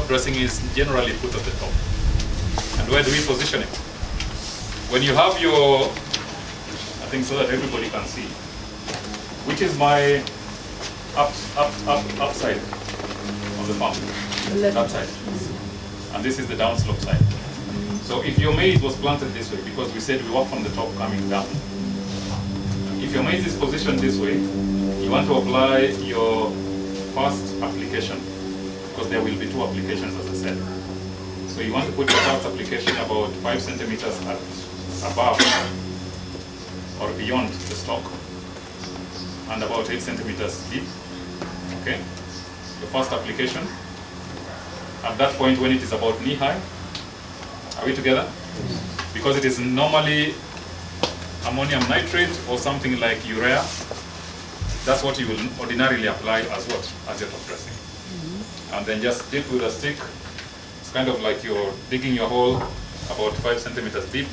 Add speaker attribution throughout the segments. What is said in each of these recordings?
Speaker 1: dressing is generally put at the top. And where do we position it? When you have your, I think so that everybody can see, which is my upside of the farm, that side. And this is the downslope side. So if your maize was planted this way, because we said we work from the top coming down, if your maize is positioned this way, you want to apply your first application, because there will be 2 applications, as I said. So you want to put your first application about 5 centimeters above or beyond the stalk, and about 8 centimeters deep. Okay? The first application. At that point when it is about knee-high, are we together? Because it is normally ammonium nitrate or something like urea, that's what you will ordinarily apply as what? As your top dressing. And then just dip with a stick. It's kind of like you're digging your hole about 5 centimeters deep.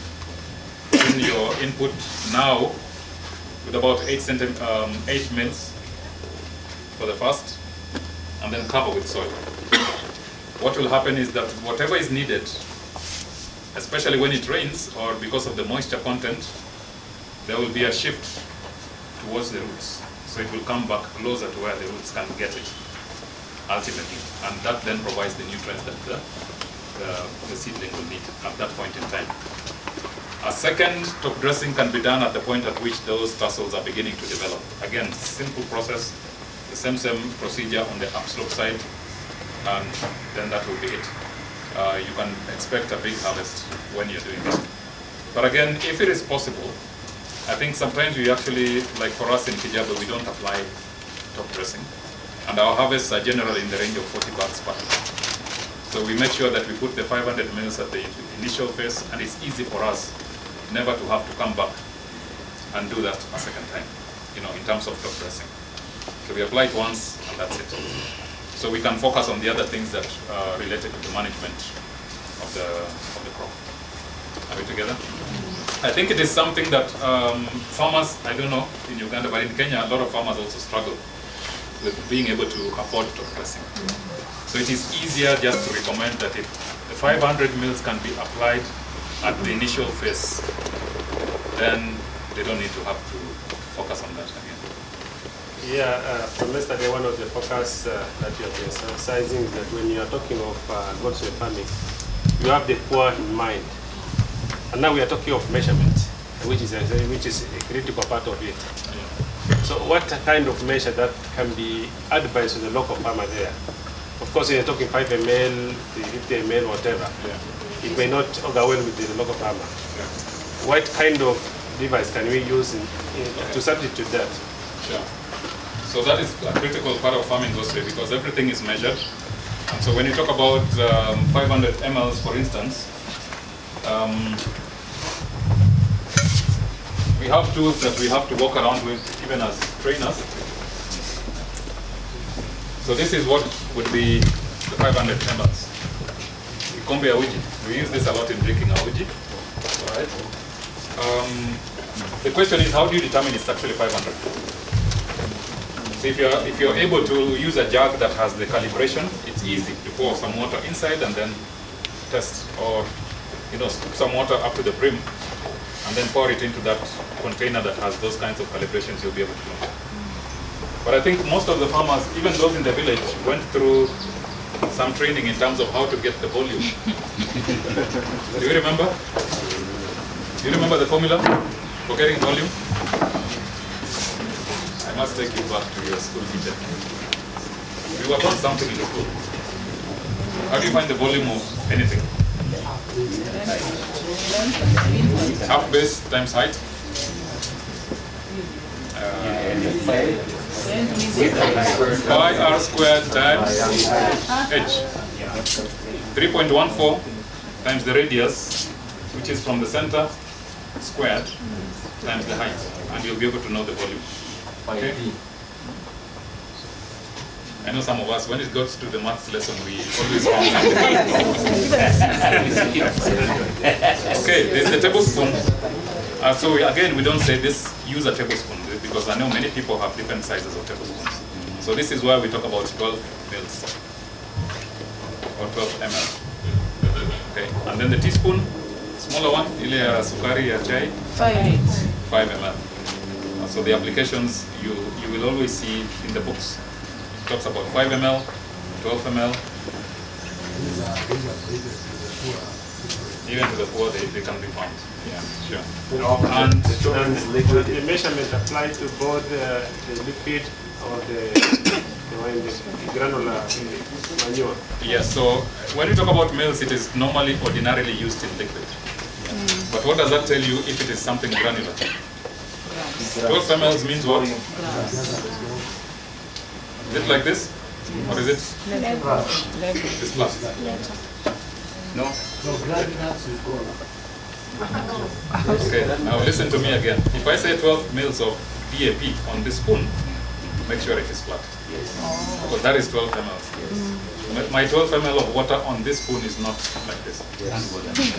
Speaker 1: In your input now with about 8 mils for the first, and then cover with soil. What will happen is that whatever is needed, especially when it rains or because of the moisture content, there will be a shift towards the roots. So it will come back closer to where the roots can get it, ultimately. And that then provides the nutrients that the seedling will need at that point in time. A second top dressing can be done at the point at which those tassels are beginning to develop. Again, simple process, the same procedure on the upslope side, and then that will be it. You can expect a big harvest when you're doing that. But again, if it is possible, I think sometimes we actually, like for us in Kijabe, we don't apply top dressing. And our harvests are generally in the range of 40 bags per acre. So we make sure that we put the 500 mils at the initial phase, and it's easy for us never to have to come back and do that a second time, in terms of top dressing. So we apply it once, and that's it. So we can focus on the other things that are related to the management of the crop. Are we together? I think it is something that farmers, I don't know in Uganda, but in Kenya, a lot of farmers also struggle with being able to afford top dressing. So it is easier just to recommend that if the 500 mils can be applied at the initial phase, then they don't need to have to focus on that again.
Speaker 2: Yeah, from yesterday, one of the focus that you have been emphasizing is that when you are talking of gold soil farming, you have the poor in mind. And now we are talking of measurement, which is a critical part of it. Yeah. So what kind of measure that can be advised to the local farmer there? Of course, you're talking 5 ml, 50 ml, whatever. Yeah. It may not overwhelm with the local farmer. Yeah. What kind of device can we use to substitute that?
Speaker 1: Sure. So that is a critical part of farming industry because everything is measured. And so when you talk about 500 mLs, for instance, we have tools that we have to walk around with, even as trainers. So this is what would be the 500 mLs. We compare uji. We use this a lot in drinking our uji. All right. The question is, how do you determine it's actually 500? So if you're able to use a jug that has the calibration, it's easy to pour some water inside and then test, or scoop some water up to the brim and then pour it into that container that has those kinds of calibrations. You'll be able to know. But I think most of the farmers, even those in the village, went through some training in terms of how to get the volume. Do you remember? Do you remember the formula for getting volume? I must take you back to your school teacher. We were taught something in school. How do you find the volume of anything? Half base times height. Pi r squared times h. 3.14 times the radius, which is from the center, squared, times the height. And you'll be able to know the volume. Okay? I know some of us, when it got to the maths lesson, we always found something. Okay, there's the tablespoon. So again, we don't say this, use a tablespoon, because I know many people have different sizes of tablespoons. So this is why we talk about 12 mils. or 12 ml. Okay, and then the teaspoon, smaller one, ile ya sukari ya chai, 5 ml. So the applications you will always see in the books. It talks about 5 ml, 12 ml. Even to the poor, they can be found. Yeah, sure. And
Speaker 2: the measurement applied to both the liquid or the granular manure.
Speaker 1: yes, so when we talk about mills, it is normally ordinarily used in liquid. But what does that tell you if it is something granular? 12 ml means what? Is it like this? Or is it this plus? No? Okay, now listen to me again. If I say 12 mils of DAP on this spoon, make sure it is flat. Because that is 12 ml. My 12 ml of water on this spoon is not like this.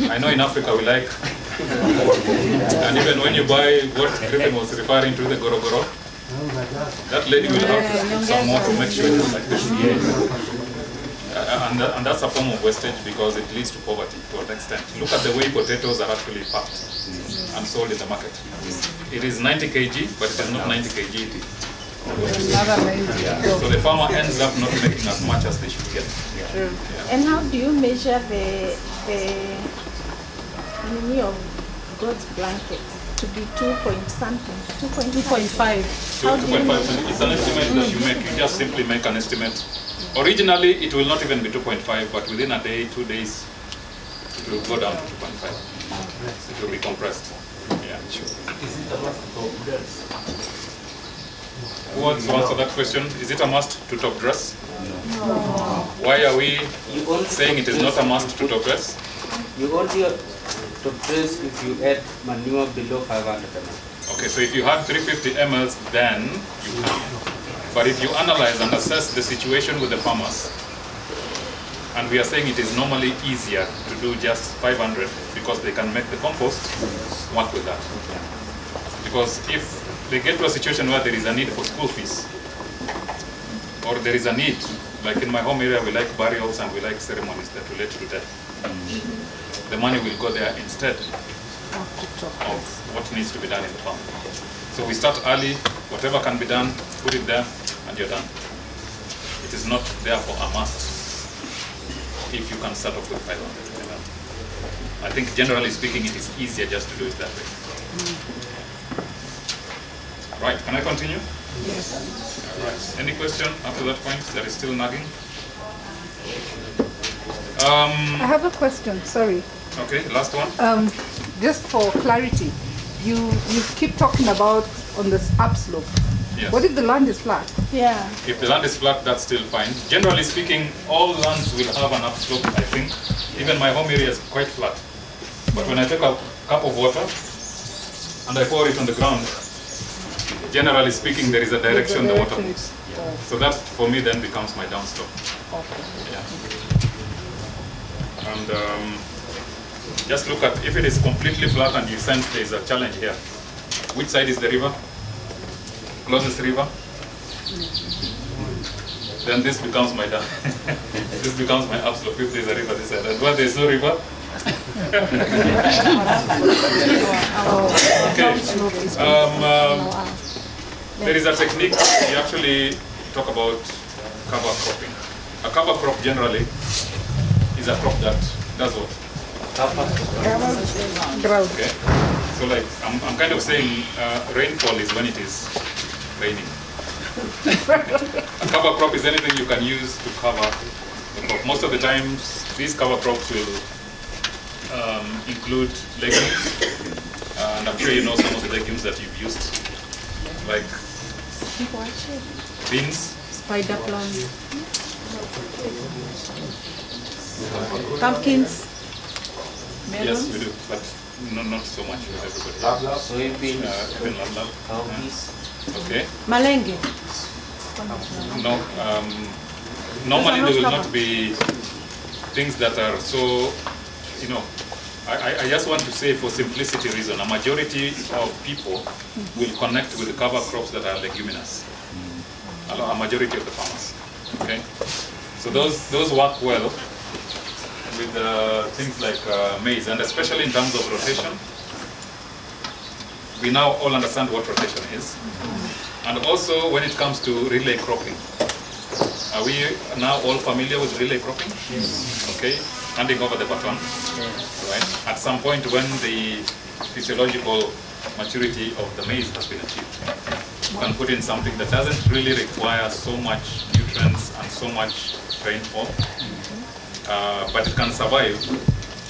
Speaker 1: I know in Africa we like, and even when you buy what Griffin was referring to, the gorogoro, that lady will have some more to make sure it is like this. And that's a form of wastage because it leads to poverty to an extent. Look at the way potatoes are actually packed and sold in the market. It is 90 kg, but it is not 90 kg. So the farmer ends up not making as much as they should get.
Speaker 3: Yeah. And how do you measure the meaning of God's blanket to be 2 something? 2.5.
Speaker 1: 2.5. It's an estimate that you make. You just simply make an estimate. Originally, it will not even be 2.5, but within a day, 2 days, it will go down to 2.5. It will be compressed. Yeah, sure.
Speaker 4: Is it a must to top dress?
Speaker 1: Who wants to answer that question? Is it a must to top dress?
Speaker 3: No.
Speaker 1: Why are we saying it is not a must to top dress?
Speaker 5: You only top dress if you add manure below 500 ml.
Speaker 1: Okay, so if you had 350 ml, then you can. But if you analyze and assess the situation with the farmers, and we are saying it is normally easier to do just 500 because they can make the compost work with that. Because if they get to a situation where there is a need for school fees, or there is a need, like in my home area, we like burials and we like ceremonies that relate to death. The money will go there instead of what needs to be done in the farm. So we start early, whatever can be done, put it there, and you're done. It is not therefore a must if you can start off with 500 ml. I think generally speaking, it is easier just to do it that way. Right, can I continue?
Speaker 3: Yes.
Speaker 1: All right. Any question after that point that is still nagging?
Speaker 6: I have a question, sorry.
Speaker 1: Okay, last one.
Speaker 6: Just for clarity, you keep talking about on this upslope.
Speaker 1: Yes.
Speaker 6: What if the land is flat?
Speaker 3: Yeah.
Speaker 1: If the land is flat, that's still fine. Generally speaking, all lands will have an upslope, I think. Even my home area is quite flat. But when I take a cup of water and I pour it on the ground, generally speaking, there is a direction the water moves. So that, for me, then becomes my downslope.
Speaker 6: Okay.
Speaker 1: Yeah. And just look at, if it is completely flat and you sense there is a challenge here, which side is the river? Closest river? Then this becomes my down. This becomes my upslope if there is a river this side. And when there is no river, okay. There is a technique, we actually talk about cover cropping. A cover crop generally is a crop that does what?
Speaker 6: Ground.
Speaker 1: Okay. So like, I'm kind of saying rainfall is when it is raining. A cover crop is anything you can use to cover the crop. Most of the times, these cover crops will include legumes. And I'm sure you know some of the legumes that you've used, like beans,
Speaker 3: Spider plums. Pumpkins.
Speaker 1: yes, we do, but not so much with everybody.
Speaker 5: Soybeans,
Speaker 1: Even lab.
Speaker 5: cowpeas.
Speaker 1: Okay.
Speaker 3: Malenge.
Speaker 1: No. Normally there will not be things that are so, you know. I just want to say, for simplicity reason, a majority of people will connect with the cover crops that are leguminous. A majority of the farmers. Okay. So those work well with things like maize, and especially in terms of rotation. We now all understand what rotation is. And also when it comes to relay cropping. Are we now all familiar with relay cropping? Yes. Okay, handing over the baton. Yes. Right. At some point when the physiological maturity of the maize has been achieved, you can put in something that doesn't really require so much nutrients and so much rainfall, but it can survive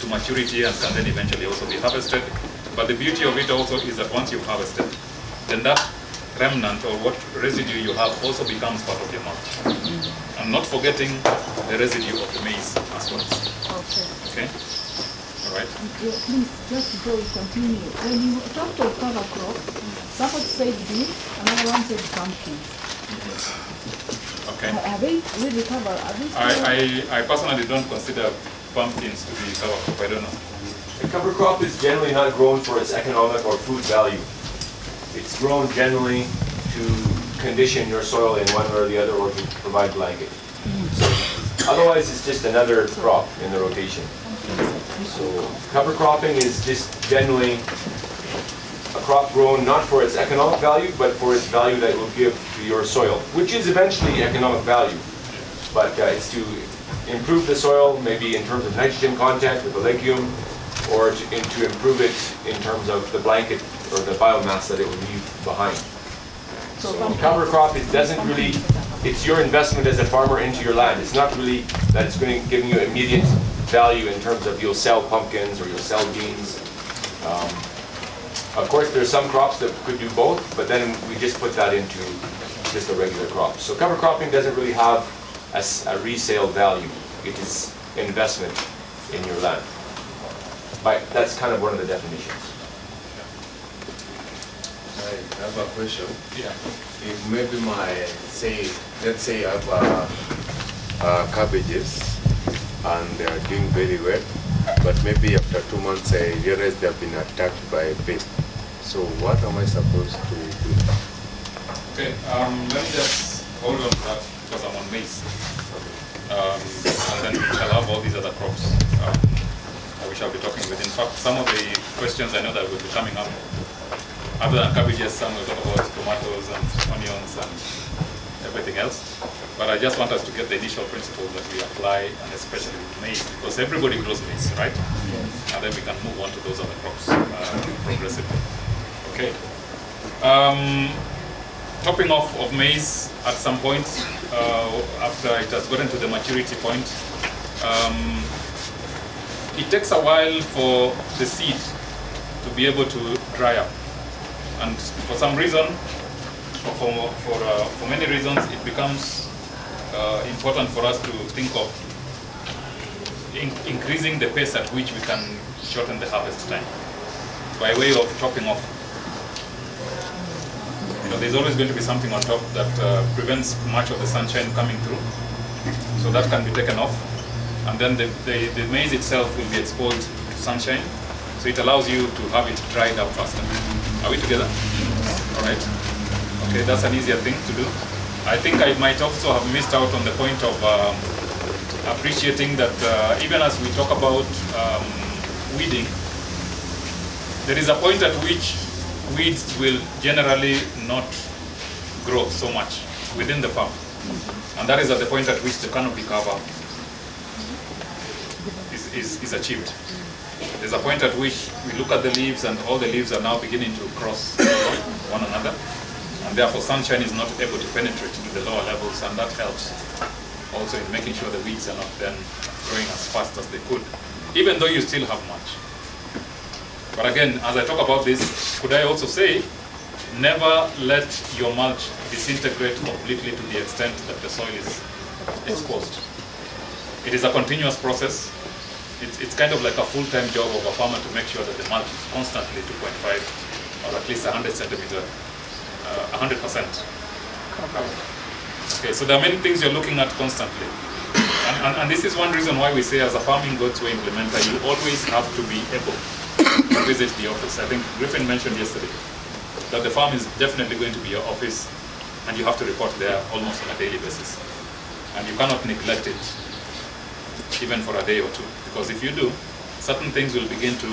Speaker 1: to maturity and can then eventually also be harvested. But the beauty of it also is that once you've harvested, then that remnant or what residue you have also becomes part of your mulch. And not forgetting the residue of the maize as well. Okay? All right?
Speaker 3: Please, just before we continue, when you talked of cover crop, someone said beans, another one said pumpkins.
Speaker 1: Okay.
Speaker 3: Are they really cover? Are they
Speaker 1: I personally don't consider pumpkins to be cover crop. I don't know.
Speaker 7: A cover crop is generally not grown for its economic or food value. It's grown generally to condition your soil in one way or the other, or to provide blanket. So, otherwise, it's just another crop in the rotation. So cover cropping is just generally a crop grown not for its economic value, but for its value that it will give to your soil, which is eventually economic value. But it's to improve the soil, maybe in terms of nitrogen content with the legume, or to improve it in terms of the blanket or the biomass that it will leave behind. So cover crop, it doesn't really, it's your investment as a farmer into your land. It's not really that it's going to give you immediate value in terms of you'll sell pumpkins or you'll sell beans. Of course, there's some crops that could do both, but then we just put that into just a regular crop. So cover cropping doesn't really have a resale value. It is investment in your land. But that's kind of one of the definitions.
Speaker 8: I have a question.
Speaker 1: Yeah.
Speaker 8: If maybe let's say I have cabbages and they are doing very well, but maybe after 2 months I realize they have been attacked by a pest. So what am I supposed to do?
Speaker 1: Okay, let me just hold on to that because I'm on maize. And then I'll have all these other crops we shall be talking with. In fact, some of the questions I know that will be coming up, other than cabbages, some will talk about tomatoes and onions and everything else. But I just want us to get the initial principles that we apply, and especially with maize, because everybody grows maize, right? Yes. And then we can move on to those other crops progressively. Okay. Topping off of maize at some point, after it has gotten to the maturity point, it takes a while for the seed to be able to dry up. And for some reason, or for many reasons, it becomes important for us to think of increasing the pace at which we can shorten the harvest time by way of chopping off. You know, there's always going to be something on top that prevents much of the sunshine coming through. So that can be taken off. And then the maize itself will be exposed to sunshine. So it allows you to have it dried up faster. Are we together? All right. Okay, that's an easier thing to do. I think I might also have missed out on the point of appreciating that even as we talk about weeding, there is a point at which weeds will generally not grow so much within the farm. And that is at the point at which the canopy cover is achieved. There's a point at which we look at the leaves and all the leaves are now beginning to cross one another. And therefore sunshine is not able to penetrate to the lower levels, and that helps also in making sure the weeds are not then growing as fast as they could, even though you still have mulch. But again, as I talk about this, could I also say, never let your mulch disintegrate completely to the extent that the soil is exposed. It is a continuous process. It's kind of like a full-time job of a farmer to make sure that the mulch is constantly 2.5 or at least 100 centimeter, 100% covered. Okay, so there are many things you're looking at constantly. And this is one reason why we say as a farming God's way implementer, you always have to be able to visit the office. I think Griffin mentioned yesterday that the farm is definitely going to be your office and you have to report there almost on a daily basis. And you cannot neglect it. even for a day or two. Because if you do, certain things will begin to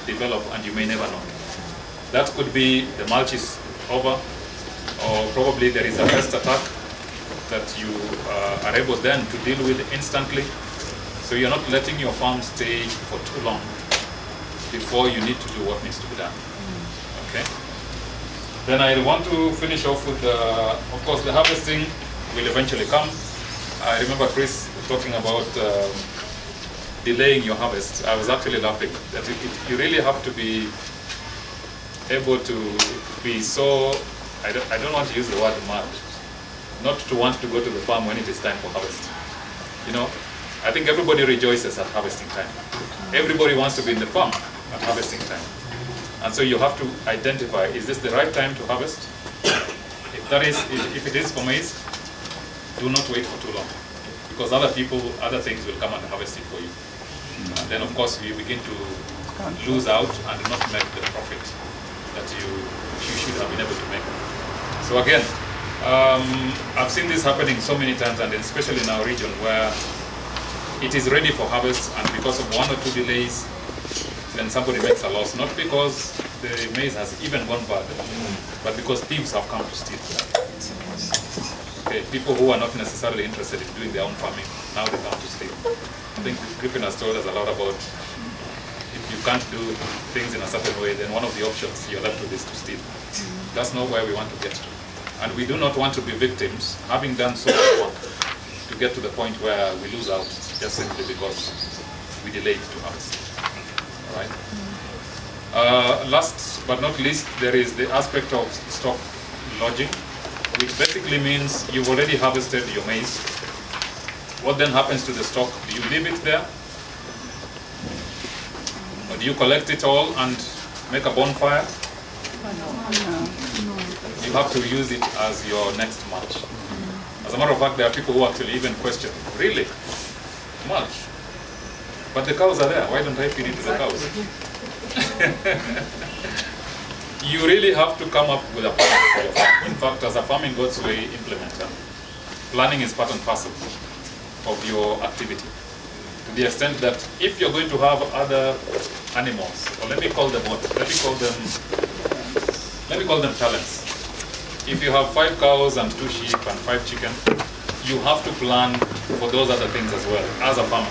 Speaker 1: develop and you may never know. That could be the mulch is over, or probably there is a pest attack that you are able then to deal with instantly. So you're not letting your farm stay for too long before you need to do what needs to be done. Okay. Then I want to finish off with, of course, the harvesting will eventually come. I remember Chris talking about delaying your harvest. I was actually laughing that you really have to be able to be so, I don't want to use the word mad, not to want to go to the farm when it is time for harvest. You know, I think everybody rejoices at harvesting time. Everybody wants to be in the farm at harvesting time. And so you have to identify, is this the right time to harvest? If it is for maize, do not wait for too long, because other things will come and harvest it for you. And then of course you begin to lose out and not make the profit that you should have been able to make. So again, I've seen this happening so many times, and especially in our region where it is ready for harvest, and because of 1 or 2 delays, then somebody makes a loss, not because the maize has even gone bad, but because thieves have come to steal. Okay, people who are not necessarily interested in doing their own farming, now they come to steal. I think Griffin has told us a lot about if you can't do things in a certain way, then one of the options you're left with is to steal. That's not where we want to get to. And we do not want to be victims, having done so much work, to get to the point where we lose out just simply because we delayed to harvest. All right. Last but not least, there is the aspect of stock lodging, which basically means you've already harvested your maize. What then happens to the stock? Do you leave it there? Or do you collect it all and make a bonfire? You have to use it as your next mulch. As a matter of fact, there are people who actually even question, really? Mulch? But the cows are there, why don't I feed it to the cows? You really have to come up with a plan for your farm. In fact, as a Farming God's Way implementer, planning is part and parcel of your activity. To the extent that if you're going to have other animals, or let me call them talents. If you have 5 cows and 2 sheep and 5 chicken, you have to plan for those other things as well, as a farmer.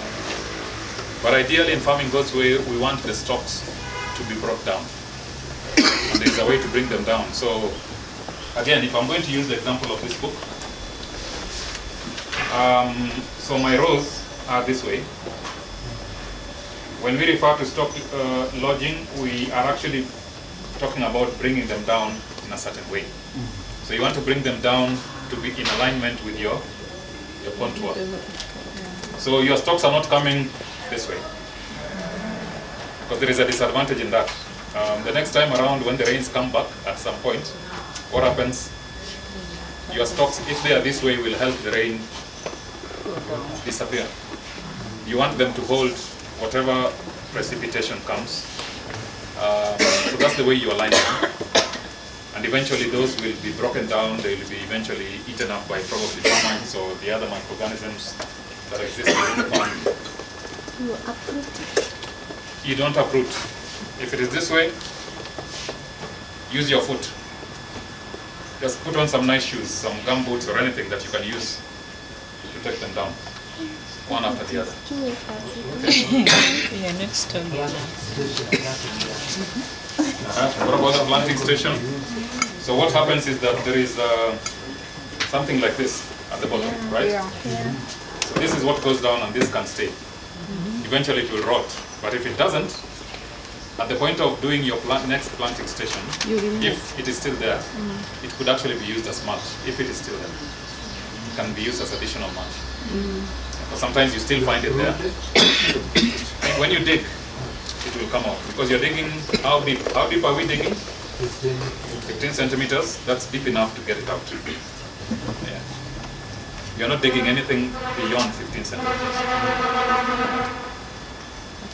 Speaker 1: But ideally in Farming God's Way, we want the stocks to be brought down. And there's a way to bring them down. So again, if I'm going to use the example of this book, so my rows are this way. When we refer to stock lodging, we are actually talking about bringing them down in a certain way. So you want to bring them down to be in alignment with your contour. So your stocks are not coming this way, because there is a disadvantage in that. The next time around, when the rains come back at some point, what happens? Your stocks, if they are this way, will help the rain disappear. You want them to hold whatever precipitation comes. So that's the way you align them. And eventually those will be broken down, they will be eventually eaten up by probably termites or the other microorganisms that exist within the farm.
Speaker 3: You uproot it.
Speaker 1: You don't uproot. If it is this way, use your foot. Just put on some nice shoes, some gum boots or anything that you can use to take them down, one after the other.
Speaker 9: Yeah, next time.
Speaker 1: What about the planting station? So what happens is that there is something like this at the bottom, right?
Speaker 6: Yeah.
Speaker 1: So this is what goes down and this can stay. Eventually it will rot. But if it doesn't, at the point of doing your next planting station, if it is still there, it could actually be used as mulch. If it is still there, it can be used as additional mulch. But sometimes you still find it there. And when you dig, it will come out, because you're digging, how deep are we digging? 15 centimeters. That's deep enough to get it out. Yeah. You're not digging anything beyond 15 centimeters.